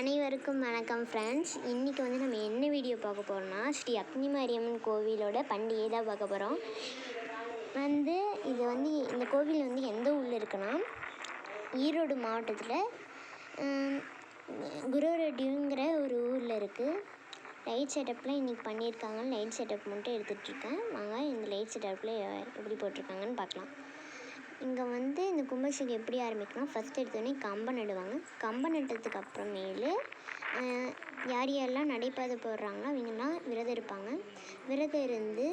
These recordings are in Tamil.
அனைவருக்கும் வணக்கம் ஃப்ரெண்ட்ஸ். இன்றைக்கி வந்து நம்ம என்ன வீடியோ பார்க்க போகிறோம்னா, ஸ்ரீ அக்னி மாரியம்மன் கோவிலோட பண்டிகை தான் பார்க்க போகிறோம். இந்த கோவில் வந்து எந்த ஊரில் இருக்குன்னா, ஈரோடு மாவட்டத்தில் குரோரெட்டிங்கிற ஒரு ஊரில் இருக்குது. லைட் செட்டப்லாம் இன்றைக்கி பண்ணியிருக்காங்க. லைட் செட்டப் மட்டும் எடுத்துகிட்ருக்கேன். வாங்க இந்த லைட் செட்டப்பில் எப்படி போட்டிருக்காங்கன்னு பார்க்கலாம். இங்கே வந்து இந்த கும்பாபிஷேகம் எப்படி ஆரம்பிக்கணும், ஃபஸ்ட்டு எடுத்தோடனே கம்பம் நடுவாங்க. கம்பம் நட்டதுக்கு அப்புறமேலு யார் யாரெல்லாம் நடைபாதை போடுறாங்களோ அவங்கெல்லாம் விரதம் இருப்பாங்க. விரதம் இருந்து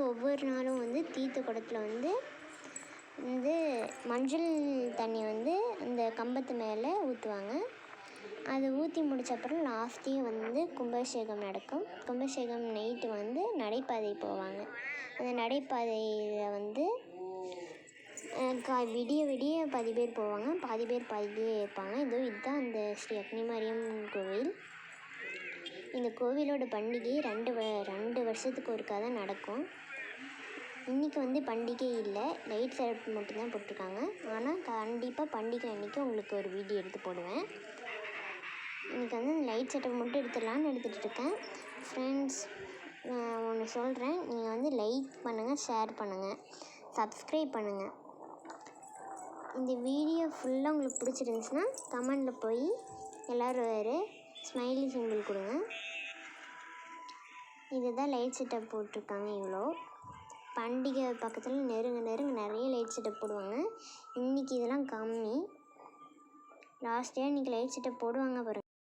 ஒவ்வொரு நாளும் வந்து தீர்த்த குடத்தில் வந்து மஞ்சள் தண்ணி வந்து அந்த கம்பத்து மேலே ஊற்றுவாங்க. அதை ஊற்றி முடித்த அப்புறம் லாஸ்ட்டையும் வந்து கும்பாபிஷேகம் நடக்கும். கும்பாபிஷேகம் நைட்டு வந்து நடைபாதை போவாங்க. அந்த நடைபாதையில் வந்து விடிய பாதி பேர் போவாங்க, பாதி பேர் இருப்பாங்க. இதுதான் அந்த ஸ்ரீ அக்னி மாரியம்மன் கோவில். இந்த கோவிலோட பண்டிகை ரெண்டு வருஷத்துக்கு ஒருக்கா தான் நடக்கும். இன்றைக்கி வந்து பண்டிகை இல்லை, லைட் செட்டப் மட்டும்தான் போட்டிருக்காங்க. ஆனால் கண்டிப்பாக பண்டிகை அன்றைக்கி உங்களுக்கு ஒரு வீடியோ எடுத்து போடுவேன். இன்றைக்கி வந்து அந்த லைட் செட்டப் மட்டும் எடுத்துடலான்னு எடுத்துகிட்ருக்கேன். ஃப்ரெண்ட்ஸ், நான் ஒன்று சொல்கிறேன், நீங்கள் வந்து லைக் பண்ணுங்கள், ஷேர் பண்ணுங்கள், சப்ஸ்கிரைப் பண்ணுங்கள். இந்த வீடியோ ஃபுல்லாக உங்களுக்கு பிடிச்சிருந்துச்சுன்னா கமெண்டில் போய் எல்லோரும் ஒரு ஸ்மைலி சிம்பிள் கொடுங்க. இதுதான் லைட் செட்டப் போட்டிருக்காங்க. இவ்வளோ பண்டிகை பக்கத்தில் நெருங்க நிறைய லைட் செட்டப் போடுவாங்க. இன்றைக்கி இதெல்லாம் கம்மி. லாஸ்ட் இயர் இன்றைக்கி லைட் செட்டப் போடுவாங்க பாருங்கள்.